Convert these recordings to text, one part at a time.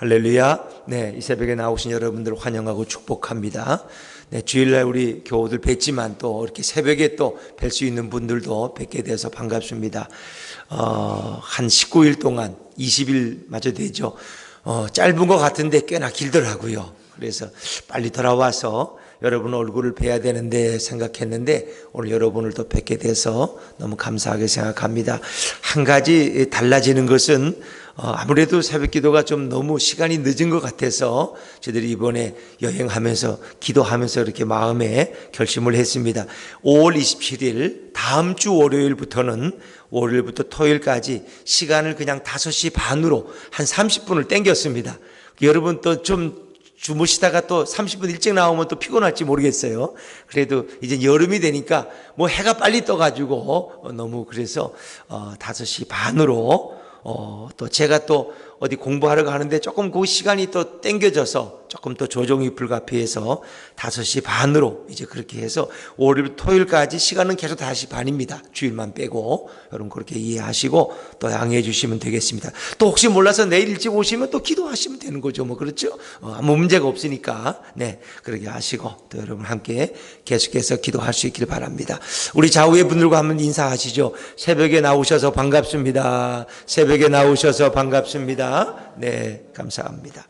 할렐루야. 네, 이 새벽에 나오신 여러분들 환영하고 축복합니다. 네, 주일날 우리 교우들 뵙지만 또 이렇게 새벽에 또 뵐 수 있는 분들도 뵙게 돼서 반갑습니다. 한 19일 동안 20일 마저 되죠. 짧은 것 같은데 꽤나 길더라고요. 그래서 빨리 돌아와서 여러분 얼굴을 뵈야 되는데 생각했는데 오늘 여러분을 또 뵙게 돼서 너무 감사하게 생각합니다. 한 가지 달라지는 것은 아무래도 새벽 기도가 좀 너무 시간이 늦은 것 같아서 저희들이 이번에 여행하면서 기도하면서 이렇게 마음에 결심을 했습니다. 5월 27일 다음 주 월요일부터는 월요일부터 토요일까지 시간을 그냥 5시 반으로 한 30분을 땡겼습니다. 여러분 또 좀 주무시다가 또 30분 일찍 나오면 또 피곤할지 모르겠어요. 그래도 이제 여름이 되니까 뭐 해가 빨리 떠가지고 너무 그래서 5시 반으로 또 제가 또 어디 공부하러 가는데 조금 그 시간이 또 땡겨져서 조금 또 조정이 불가피해서 5시 반으로 이제 그렇게 해서 월요일 토요일까지 시간은 계속 5시 반입니다. 주일만 빼고 여러분 그렇게 이해하시고 또 양해해 주시면 되겠습니다. 또 혹시 몰라서 내일 일찍 오시면 또 기도하시면 되는 거죠. 뭐 그렇죠? 아무 문제가 없으니까 네 그렇게 하시고 또 여러분 함께 계속해서 기도할 수 있길 바랍니다. 우리 좌우의 분들과 한번 인사하시죠. 새벽에 나오셔서 반갑습니다. 새벽에 나오셔서 반갑습니다. 네, 감사합니다.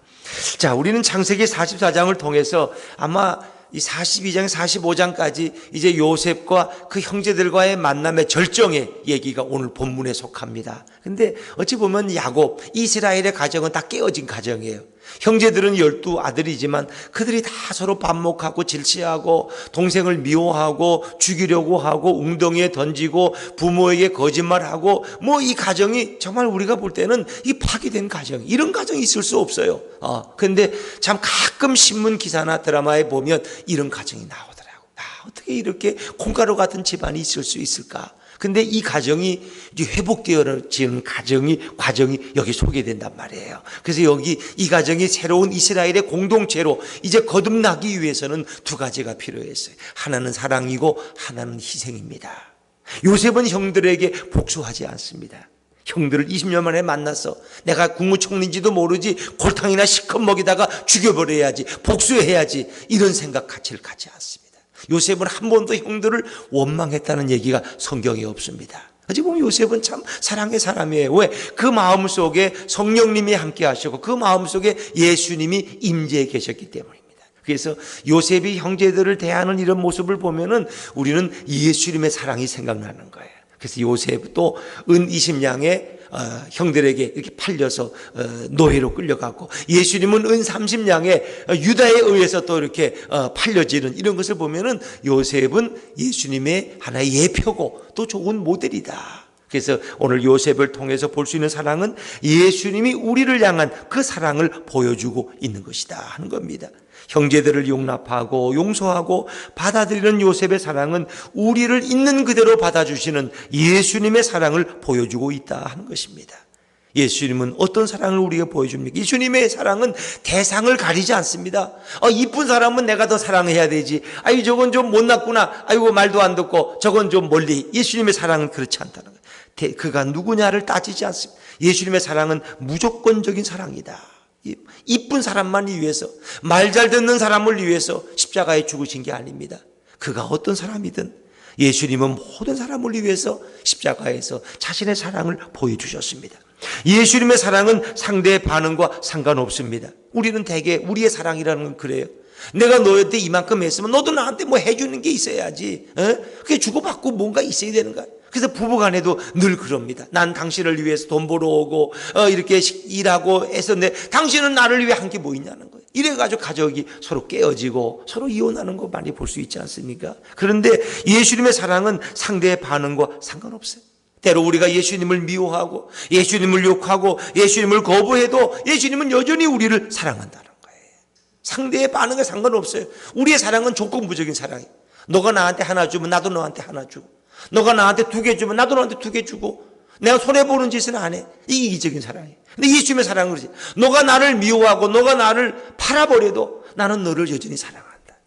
자, 우리는 창세기 44장을 통해서 아마 이 42장, 45장까지 이제 요셉과 그 형제들과의 만남의 절정의 얘기가 오늘 본문에 속합니다. 근데 어찌 보면 야곱, 이스라엘의 가정은 다 깨어진 가정이에요. 형제들은 12아들이지만 그들이 다 서로 반목하고 질시하고 동생을 미워하고 죽이려고 하고 웅덩이에 던지고 부모에게 거짓말하고 뭐 이 가정이 정말 우리가 볼 때는 이 파괴된 가정, 이런 가정이 있을 수 없어요. 근데 참 가끔 신문 기사나 드라마에 보면 이런 가정이 나오더라고. 어떻게 이렇게 콩가루 같은 집안이 있을 수 있을까? 근데 이 가정이 회복되어지는 과정이 여기 소개된단 말이에요. 그래서 여기 이 가정이 새로운 이스라엘의 공동체로 이제 거듭나기 위해서는 두 가지가 필요했어요. 하나는 사랑이고 하나는 희생입니다. 요셉은 형들에게 복수하지 않습니다. 형들을 20년 만에 만나서 내가 국무총리인지도 모르지 골탕이나 실컷 먹이다가 죽여버려야지, 복수해야지, 이런 생각 가치를 갖지 않습니다. 요셉은 한 번도 형들을 원망했다는 얘기가 성경에 없습니다. 어찌 보면 요셉은 참 사랑의 사람이에요. 왜? 그 마음속에 성령님이 함께 하시고 그 마음속에 예수님이 임재해 계셨기 때문입니다. 그래서 요셉이 형제들을 대하는 이런 모습을 보면은 우리는 예수님의 사랑이 생각나는 거예요. 그래서 요셉도 은 20냥에 형들에게 이렇게 팔려서 노예로 끌려가고, 예수님은 은 30냥에 유다에 의해서 또 이렇게 팔려지는 이런 것을 보면은 요셉은 예수님의 하나의 예표고 또 좋은 모델이다. 그래서 오늘 요셉을 통해서 볼 수 있는 사랑은 예수님이 우리를 향한 그 사랑을 보여주고 있는 것이다 하는 겁니다. 형제들을 용납하고 용서하고 받아들이는 요셉의 사랑은 우리를 있는 그대로 받아주시는 예수님의 사랑을 보여주고 있다 하는 것입니다. 예수님은 어떤 사랑을 우리가 보여줍니까? 예수님의 사랑은 대상을 가리지 않습니다. 이쁜 사람은 내가 더 사랑해야 되지. 아이 저건 좀 못났구나. 아이고 말도 안 듣고 저건 좀 멀리. 예수님의 사랑은 그렇지 않다는 거예요. 그가 누구냐를 따지지 않습니다. 예수님의 사랑은 무조건적인 사랑이다. 이쁜 사람만 위해서, 말 잘 듣는 사람을 위해서 십자가에 죽으신 게 아닙니다. 그가 어떤 사람이든 예수님은 모든 사람을 위해서 십자가에서 자신의 사랑을 보여주셨습니다. 예수님의 사랑은 상대의 반응과 상관없습니다. 우리는 대개 우리의 사랑이라는 건 그래요. 내가 너한테 이만큼 했으면 너도 나한테 뭐 해주는 게 있어야지. 그게 주고받고 뭔가 있어야 되는 거야. 그래서 부부간에도 늘 그럽니다. 난 당신을 위해서 돈 벌어오고 이렇게 일하고 했었는데 당신은 나를 위해 한 게 뭐 있냐는 거예요. 이래가지고 가족이 서로 깨어지고 서로 이혼하는 거 많이 볼 수 있지 않습니까? 그런데 예수님의 사랑은 상대의 반응과 상관없어요. 때로 우리가 예수님을 미워하고 예수님을 욕하고 예수님을 거부해도 예수님은 여전히 우리를 사랑한다는 거예요. 상대의 반응에 상관없어요. 우리의 사랑은 조건부적인 사랑이에요. 너가 나한테 하나 주면 나도 너한테 하나 주고, 너가 나한테 2개 주면 나도 너한테 2개 주고, 내가 손해보는 짓은 안 해. 이게 이기적인 사랑이에요. 근데 예수님의 사랑은 그러지. 너가 나를 미워하고 너가 나를 팔아버려도 나는 너를 여전히 사랑한다.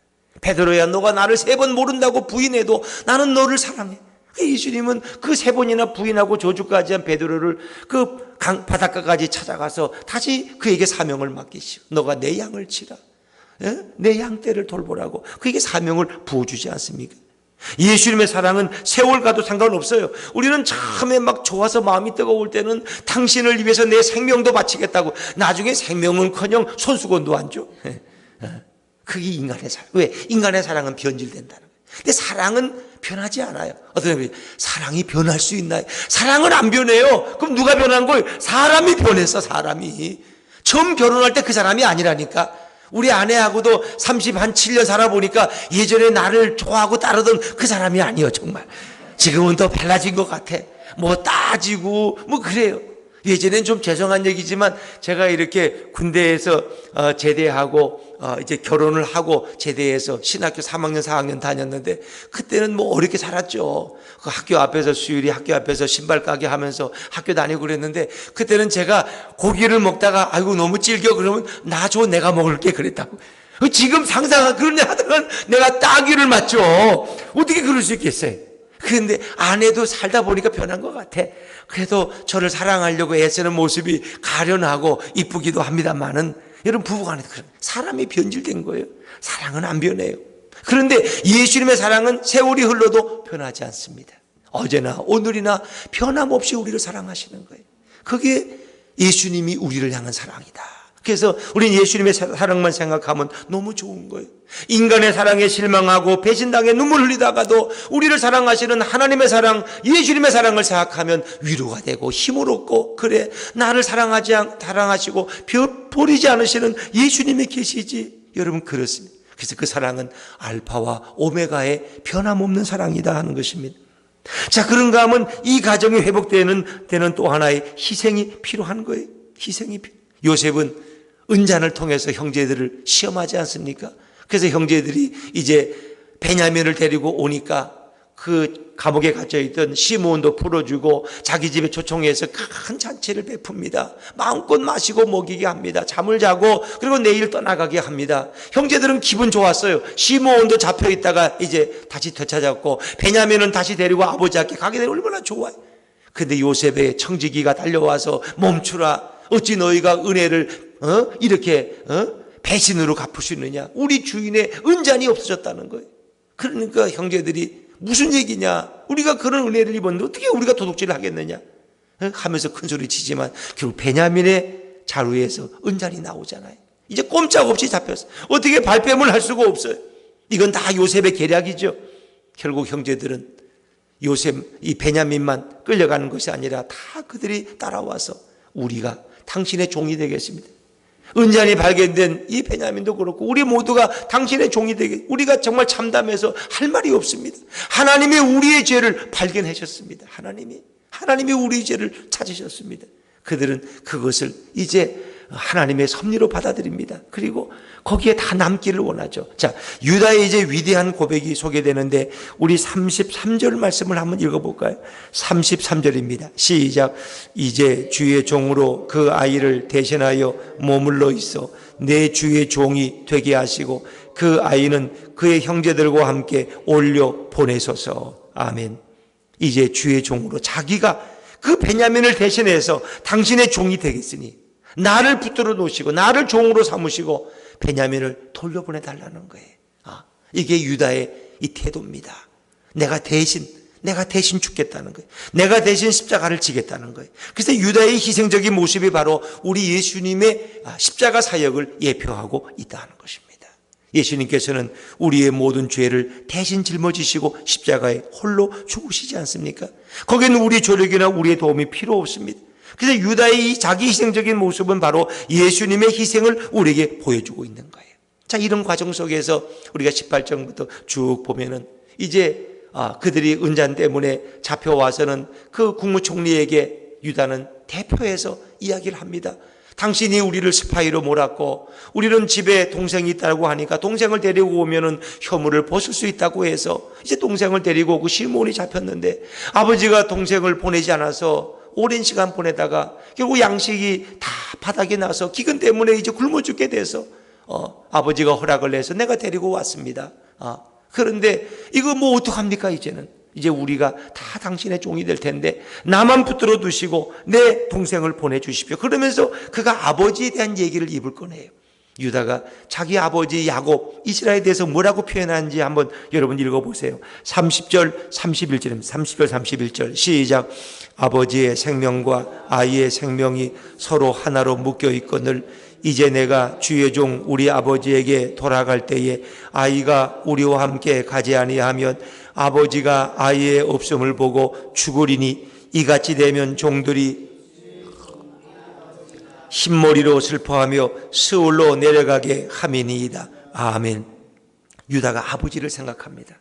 베드로야, 너가 나를 3번 모른다고 부인해도 나는 너를 사랑해. 예수님은 그 3번이나 부인하고 저주까지 한 베드로를 그 바닷가까지 찾아가서 다시 그에게 사명을 맡기시고 너가 내 양을 치라, 내 양떼를 돌보라고 그에게 사명을 부어주지 않습니까? 예수님의 사랑은 세월 가도 상관없어요. 우리는 처음에 막 좋아서 마음이 뜨거울 때는 당신을 위해서 내 생명도 바치겠다고, 나중에 생명은커녕 손수건도 안 줘. 그게 인간의 사랑. 왜? 인간의 사랑은 변질된다는 거예요. 근데 사랑은 변하지 않아요. 어떤 분이 사랑이 변할 수 있나요? 사랑은 안 변해요. 그럼 누가 변한 거예요? 사람이 변했어. 사람이 처음 결혼할 때 그 사람이 아니라니까. 우리 아내하고도 37년 살아보니까 예전에 나를 좋아하고 따르던 그 사람이 아니에요. 정말 지금은 더 달라진 것 같아. 뭐 따지고 뭐 그래요. 예전엔 좀 죄송한 얘기지만 제가 이렇게 군대에서 제대하고 이제 결혼을 하고 제대해서 신학교 3학년 4학년 다녔는데, 그때는 뭐 어렵게 살았죠. 그 학교 앞에서 수유리 학교 앞에서 신발 가게 하면서 학교 다니고 그랬는데, 그때는 제가 고기를 먹다가 아이고 너무 질겨 그러면 나 줘, 내가 먹을게 그랬다고. 지금 상상한 그런 일 하다가 내가 따귀를 맞죠. 어떻게 그럴 수 있겠어요? 그런데 아내도 살다 보니까 변한 것 같아. 그래도 저를 사랑하려고 애쓰는 모습이 가련하고 이쁘기도 합니다만은, 여러분 부부간에 사람이 변질된 거예요. 사랑은 안 변해요. 그런데 예수님의 사랑은 세월이 흘러도 변하지 않습니다. 어제나 오늘이나 변함없이 우리를 사랑하시는 거예요. 그게 예수님이 우리를 향한 사랑이다. 그래서 우리는 예수님의 사랑만 생각하면 너무 좋은 거예요. 인간의 사랑에 실망하고 배신당해 눈물 흘리다가도 우리를 사랑하시는 하나님의 사랑, 예수님의 사랑을 생각하면 위로가 되고 힘을 얻고, 그래 나를 사랑하시고 버리지 않으시는 예수님이 계시지. 여러분 그렇습니다. 그래서 그 사랑은 알파와 오메가의 변함없는 사랑이다 하는 것입니다. 자, 그런가 하면 이 가정이 회복되는 또 하나의 희생이 필요한 거예요. 희생이 요셉은 은잔을 통해서 형제들을 시험하지 않습니까? 그래서 형제들이 이제 베냐민을 데리고 오니까 그 감옥에 갇혀있던 시므온도 풀어주고 자기 집에 초청해서 큰 잔치를 베풉니다. 마음껏 마시고 먹이게 합니다. 잠을 자고 그리고 내일 떠나가게 합니다. 형제들은 기분 좋았어요. 시므온도 잡혀있다가 이제 다시 되찾았고 베냐민은 다시 데리고 아버지께 가게 되면 얼마나 좋아요. 근데 요셉의 청지기가 달려와서 멈추라. 어찌 너희가 은혜를 이렇게 배신으로 갚을 수 있느냐. 우리 주인의 은잔이 없어졌다는 거예요. 그러니까 형제들이 무슨 얘기냐, 우리가 그런 은혜를 입었는데 어떻게 우리가 도둑질을 하겠느냐 하면서 큰 소리 치지만 결국 베냐민의 자루에서 은잔이 나오잖아요. 이제 꼼짝없이 잡혔어요. 어떻게 발뺌을 할 수가 없어요. 이건 다 요셉의 계략이죠. 결국 형제들은 요셉 이 베냐민만 끌려가는 것이 아니라 다 그들이 따라와서 우리가 당신의 종이 되겠습니다. 은잔이 발견된 이 베냐민도 그렇고 우리 모두가 당신의 종이 되게, 우리가 정말 참담해서 할 말이 없습니다. 하나님이 우리의 죄를 발견하셨습니다. 하나님이 우리의 죄를 찾으셨습니다. 그들은 그것을 이제 하나님의 섭리로 받아들입니다. 그리고 거기에 다 남기를 원하죠. 자, 유다의 이제 위대한 고백이 소개되는데 우리 33절 말씀을 한번 읽어볼까요? 33절입니다. 시작. 이제 주의 종으로 그 아이를 대신하여 머물러 있어 내 주의 종이 되게 하시고 그 아이는 그의 형제들과 함께 올려 보내소서. 아멘. 이제 주의 종으로 자기가 그 베냐민을 대신해서 당신의 종이 되겠으니 나를 붙들어 놓으시고 나를 종으로 삼으시고 베냐민을 돌려보내달라는 거예요. 이게 유다의 이 태도입니다. 내가 대신 죽겠다는 거예요. 내가 대신 십자가를 지겠다는 거예요. 그래서 유다의 희생적인 모습이 바로 우리 예수님의 십자가 사역을 예표하고 있다는 것입니다. 예수님께서는 우리의 모든 죄를 대신 짊어지시고 십자가에 홀로 죽으시지 않습니까? 거기는 우리 조력이나 우리의 도움이 필요 없습니다. 그래서 유다의 이 자기 희생적인 모습은 바로 예수님의 희생을 우리에게 보여주고 있는 거예요. 자, 이런 과정 속에서 우리가 18절부터 쭉 보면은 이제 그들이 은잔 때문에 잡혀와서는 그 국무총리에게 유다는 대표해서 이야기를 합니다. 당신이 우리를 스파이로 몰았고 우리는 집에 동생이 있다고 하니까 동생을 데리고 오면은 혐오를 벗을 수 있다고 해서 이제 동생을 데리고 오고 시므온이 잡혔는데 아버지가 동생을 보내지 않아서 오랜 시간 보내다가 결국 양식이 다 바닥에 나서 기근 때문에 이제 굶어 죽게 돼서 아버지가 허락을 해서 내가 데리고 왔습니다. 그런데 이거 뭐 어떡합니까? 이제는 이제 우리가 다 당신의 종이 될 텐데 나만 붙들어 두시고 내 동생을 보내주십시오. 그러면서 그가 아버지에 대한 얘기를 입을 꺼내요. 유다가 자기 아버지 야곱, 이스라엘에 대해서 뭐라고 표현하는지 한번 여러분 읽어보세요. 30절 31절입니다. 30절 31절 시작. 아버지의 생명과 아이의 생명이 서로 하나로 묶여 있거늘 이제 내가 주의 종 우리 아버지에게 돌아갈 때에 아이가 우리와 함께 가지 아니하면 아버지가 아이의 없음을 보고 죽으리니 이같이 되면 종들이 흰머리로 슬퍼하며 스올로 내려가게 함이니이다. 아멘. 유다가 아버지를 생각합니다.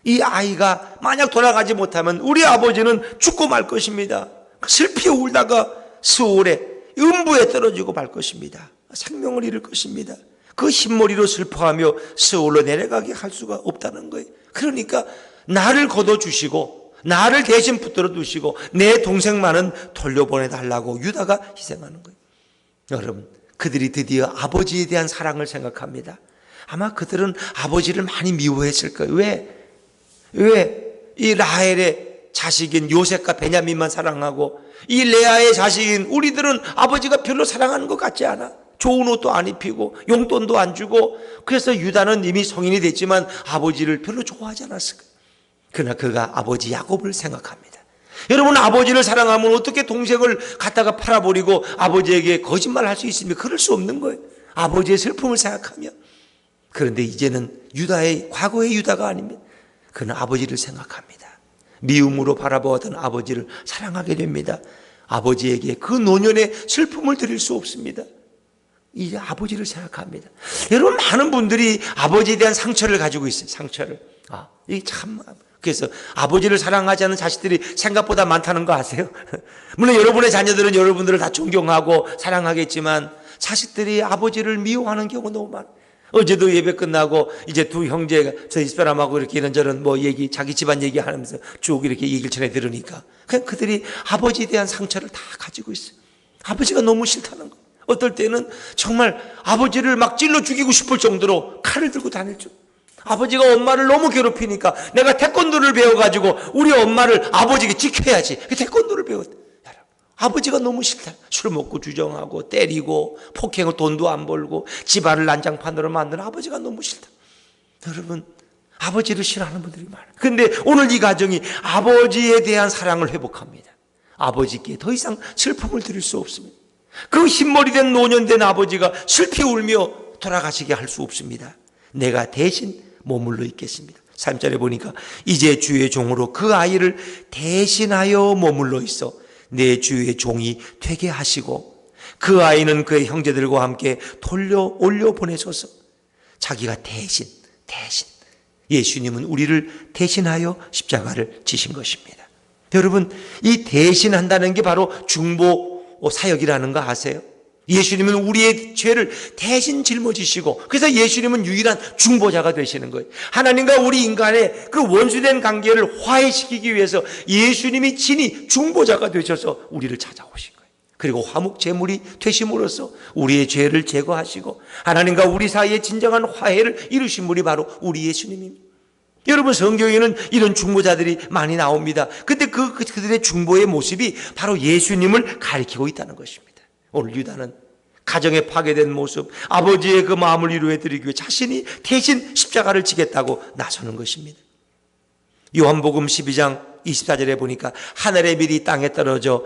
이 아이가 만약 돌아가지 못하면 우리 아버지는 죽고 말 것입니다. 슬피 울다가 스올에 음부에 떨어지고 말 것입니다. 생명을 잃을 것입니다. 그 흰머리로 슬퍼하며 스올로 내려가게 할 수가 없다는 거예요. 그러니까 나를 걷어주시고 나를 대신 붙들어 두시고 내 동생만은 돌려보내달라고 유다가 희생하는 거예요. 여러분, 그들이 드디어 아버지에 대한 사랑을 생각합니다. 아마 그들은 아버지를 많이 미워했을 거예요. 왜 이 라헬의 자식인 요셉과 베냐민만 사랑하고 이 레아의 자식인 우리들은 아버지가 별로 사랑하는 것 같지 않아? 좋은 옷도 안 입히고 용돈도 안 주고. 그래서 유다는 이미 성인이 됐지만 아버지를 별로 좋아하지 않았을까요? 그러나 그가 아버지 야곱을 생각합니다. 여러분, 아버지를 사랑하면 어떻게 동생을 갖다가 팔아버리고 아버지에게 거짓말할 수 있습니까? 그럴 수 없는 거예요. 아버지의 슬픔을 생각하면. 그런데 이제는 유다의 과거의 유다가 아닙니다. 그는 아버지를 생각합니다. 미움으로 바라보던 아버지를 사랑하게 됩니다. 아버지에게 그 노년의 슬픔을 드릴 수 없습니다. 이제 아버지를 생각합니다. 여러분, 많은 분들이 아버지에 대한 상처를 가지고 있어요. 상처를. 이게 참. 그래서 아버지를 사랑하지 않는 자식들이 생각보다 많다는 거 아세요? 물론 여러분의 자녀들은 여러분들을 다 존경하고 사랑하겠지만 자식들이 아버지를 미워하는 경우가 너무 많아요. 어제도 예배 끝나고 이제 두 형제가 저희 집사람하고 이렇게 이런저런 얘기, 자기 집안 얘기하면서 쭉 이렇게 얘기를 전해 들으니까 그냥 그들이 아버지에 대한 상처를 다 가지고 있어요. 아버지가 너무 싫다는 거. 어떨 때는 정말 아버지를 막 찔러 죽이고 싶을 정도로 칼을 들고 다닐 줄. 아버지가 엄마를 너무 괴롭히니까 내가 태권도를 배워가지고 우리 엄마를 아버지에게 지켜야지. 태권도를 배웠대. 아버지가 너무 싫다. 술 먹고 주정하고 때리고 폭행을 돈도 안 벌고 집안을 난장판으로 만드는 아버지가 너무 싫다. 여러분, 아버지를 싫어하는 분들이 많아요. 그런데 오늘 이 가정이 아버지에 대한 사랑을 회복합니다. 아버지께 더 이상 슬픔을 드릴 수 없습니다. 그 흰머리 된 노년된 아버지가 슬피 울며 돌아가시게 할 수 없습니다. 내가 대신 머물러 있겠습니다. 3절에 보니까 이제 주의 종으로 그 아이를 대신하여 머물러 있어 내 주의 종이 되게 하시고 그 아이는 그의 형제들과 함께 올려 보내소서. 자기가 대신 예수님은 우리를 대신하여 십자가를 지신 것입니다. 여러분, 이 대신한다는 게 바로 중보 사역이라는 거 아세요? 예수님은 우리의 죄를 대신 짊어지시고 그래서 예수님은 유일한 중보자가 되시는 거예요. 하나님과 우리 인간의 그 원수된 관계를 화해시키기 위해서 예수님이 친히 중보자가 되셔서 우리를 찾아오신 거예요. 그리고 화목 제물이 되심으로써 우리의 죄를 제거하시고 하나님과 우리 사이에 진정한 화해를 이루신 분이 바로 우리 예수님입니다. 여러분, 성경에는 이런 중보자들이 많이 나옵니다. 근데 그들의 중보의 모습이 바로 예수님을 가리키고 있다는 것입니다. 오늘 유다는 가정에 파괴된 모습, 아버지의 그 마음을 위로해드리기 위해 자신이 대신 십자가를 지겠다고 나서는 것입니다. 요한복음 12장 24절에 보니까 하늘의 밀이 땅에 떨어져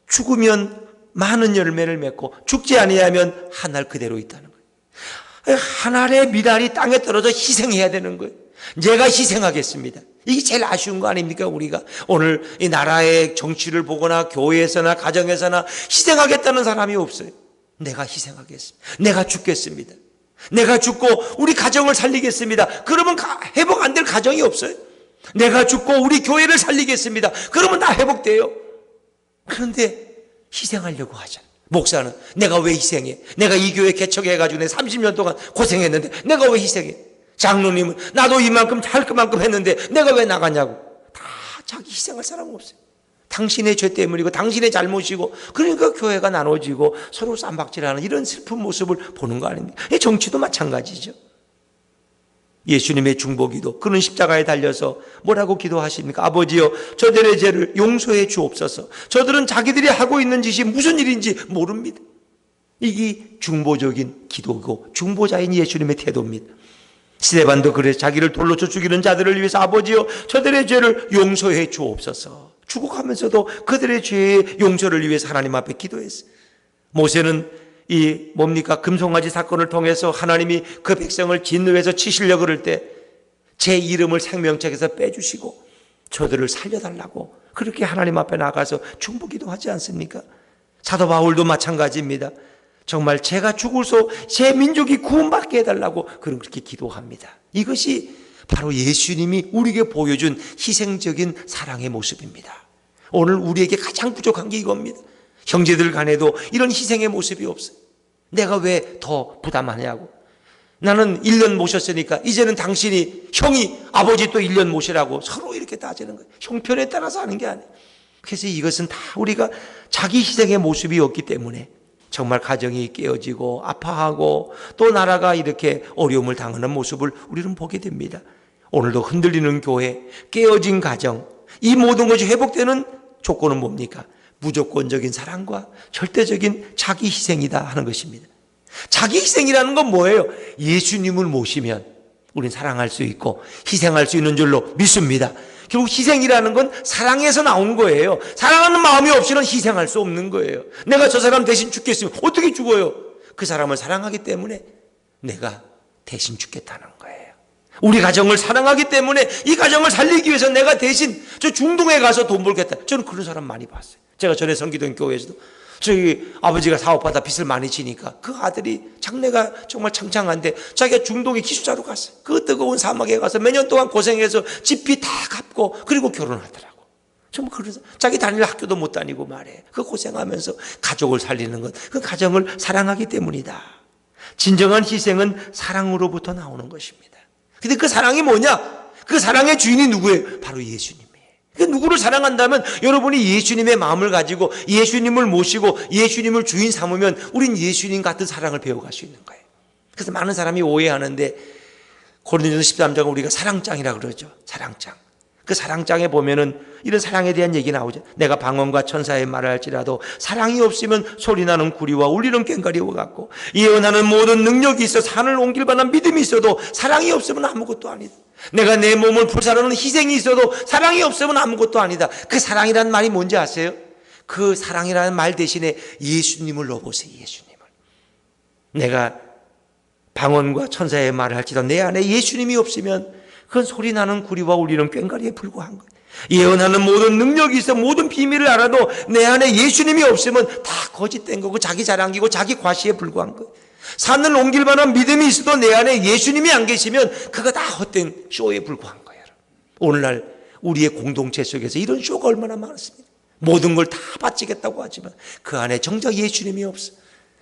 죽으면 많은 열매를 맺고 죽지 아니하면 한 알 그대로 있다는 거예요. 하늘의 밀알이 땅에 떨어져 희생해야 되는 거예요. 내가 희생하겠습니다. 이게 제일 아쉬운 거 아닙니까? 우리가 오늘 이 나라의 정치를 보거나 교회에서나 가정에서나 희생하겠다는 사람이 없어요. 내가 희생하겠습니다. 내가 죽겠습니다. 내가 죽고 우리 가정을 살리겠습니다. 그러면 회복 안 될 가정이 없어요. 내가 죽고 우리 교회를 살리겠습니다. 그러면 다 회복돼요. 그런데 희생하려고 하잖아요. 목사는 내가 왜 희생해? 내가 이 교회 개척해가지고 내 30년 동안 고생했는데 내가 왜 희생해? 장로님은 나도 이만큼 할 그만큼 했는데 내가 왜 나가냐고. 다 자기 희생할 사람은 없어요. 당신의 죄 때문이고 당신의 잘못이고 그러니까 교회가 나눠지고 서로 쌈박질하는 이런 슬픈 모습을 보는 거 아닙니까? 정치도 마찬가지죠. 예수님의 중보기도, 그는 십자가에 달려서 뭐라고 기도하십니까? 아버지여, 저들의 죄를 용서해 주옵소서. 저들은 자기들이 하고 있는 짓이 무슨 일인지 모릅니다. 이게 중보적인 기도고 중보자인 예수님의 태도입니다. 스데반도 그래, 자기를 돌로 쳐 죽이는 자들을 위해서 아버지여, 저들의 죄를 용서해 주옵소서. 죽어가면서도 그들의 죄의 용서를 위해서 하나님 앞에 기도했어요. 모세는 이 뭡니까? 금송아지 사건을 통해서 하나님이 그 백성을 진노해서 치시려고 그럴 때 제 이름을 생명책에서 빼주시고 저들을 살려달라고 그렇게 하나님 앞에 나가서 중보기도 하지 않습니까? 사도 바울도 마찬가지입니다. 정말 제가 죽어서 제 민족이 구원받게 해달라고 그렇게 기도합니다. 이것이 바로 예수님이 우리에게 보여준 희생적인 사랑의 모습입니다. 오늘 우리에게 가장 부족한 게 이겁니다. 형제들 간에도 이런 희생의 모습이 없어요. 내가 왜 더 부담하냐고. 나는 1년 모셨으니까 이제는 당신이, 형이 아버지 또 1년 모시라고 서로 이렇게 따지는 거예요. 형편에 따라서 하는 게 아니에요. 그래서 이것은 다 우리가 자기 희생의 모습이 없기 때문에 정말 가정이 깨어지고 아파하고 또 나라가 이렇게 어려움을 당하는 모습을 우리는 보게 됩니다. 오늘도 흔들리는 교회, 깨어진 가정, 이 모든 것이 회복되는 조건은 뭡니까? 무조건적인 사랑과 절대적인 자기 희생이다 하는 것입니다. 자기 희생이라는 건 뭐예요? 예수님을 모시면 우린 사랑할 수 있고 희생할 수 있는 줄로 믿습니다. 결국 희생이라는 건 사랑에서 나온 거예요. 사랑하는 마음이 없이는 희생할 수 없는 거예요. 내가 저 사람 대신 죽겠으면 어떻게 죽어요? 그 사람을 사랑하기 때문에 내가 대신 죽겠다는 거예요. 우리 가정을 사랑하기 때문에 이 가정을 살리기 위해서 내가 대신 저 중동에 가서 돈 벌겠다. 저는 그런 사람 많이 봤어요. 제가 전에 섬기던 교회에서도 저희 아버지가 사업하다 빚을 많이 지니까 그 아들이 장래가 정말 창창한데 자기가 중동에 기숙사로 갔어요. 그 뜨거운 사막에 가서 몇 년 동안 고생해서 집비 다 갚고 그리고 결혼하더라고. 정말 그래서 자기 다닐 학교도 못 다니고 말해. 그 고생하면서 가족을 살리는 것, 그 가정을 사랑하기 때문이다. 진정한 희생은 사랑으로부터 나오는 것입니다. 근데 그 사랑이 뭐냐? 그 사랑의 주인이 누구예요? 바로 예수님. 누구를 사랑한다면 여러분이 예수님의 마음을 가지고 예수님을 모시고 예수님을 주인 삼으면 우린 예수님 같은 사랑을 배워갈 수 있는 거예요. 그래서 많은 사람이 오해하는데 고린도전서 13장을 우리가 사랑장이라고 그러죠. 사랑장. 그 사랑장에 보면은 이런 사랑에 대한 얘기 나오죠. 내가 방언과 천사의 말을 할지라도 사랑이 없으면 소리나는 구리와 울리는 꽹과리와 같고 예언하는 모든 능력이 있어 산을 옮길 만한 믿음이 있어도 사랑이 없으면 아무것도 아니다. 내가 내 몸을 불사르는 희생이 있어도 사랑이 없으면 아무것도 아니다. 그 사랑이라는 말이 뭔지 아세요? 그 사랑이라는 말 대신에 예수님을 넣어보세요. 예수님을. 내가 방언과 천사의 말을 할지라도 내 안에 예수님이 없으면 그건 소리나는 구리와 울리는 꽹과리에 불과한 거예요. 예언하는 모든 능력이 있어 모든 비밀을 알아도 내 안에 예수님이 없으면 다 거짓된 거고 자기 자랑이고 자기 과시에 불과한 거예요. 산을 옮길 만한 믿음이 있어도 내 안에 예수님이 안 계시면 그거 다 헛된 쇼에 불과한 거예요. 오늘날 우리의 공동체 속에서 이런 쇼가 얼마나 많습니다. 모든 걸 다 바치겠다고 하지만 그 안에 정작 예수님이 없어.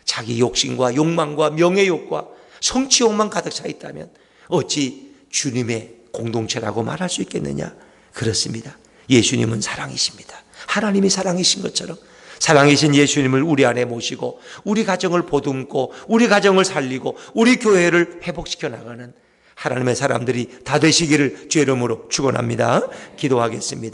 자기 욕심과 욕망과 명예욕과 성취욕만 가득 차 있다면 어찌 주님의 공동체라고 말할 수 있겠느냐? 그렇습니다. 예수님은 사랑이십니다. 하나님이 사랑이신 것처럼 사랑이신 예수님을 우리 안에 모시고 우리 가정을 보듬고 우리 가정을 살리고 우리 교회를 회복시켜 나가는 하나님의 사람들이 다 되시기를 주의 이름으로 축원합니다. 기도하겠습니다.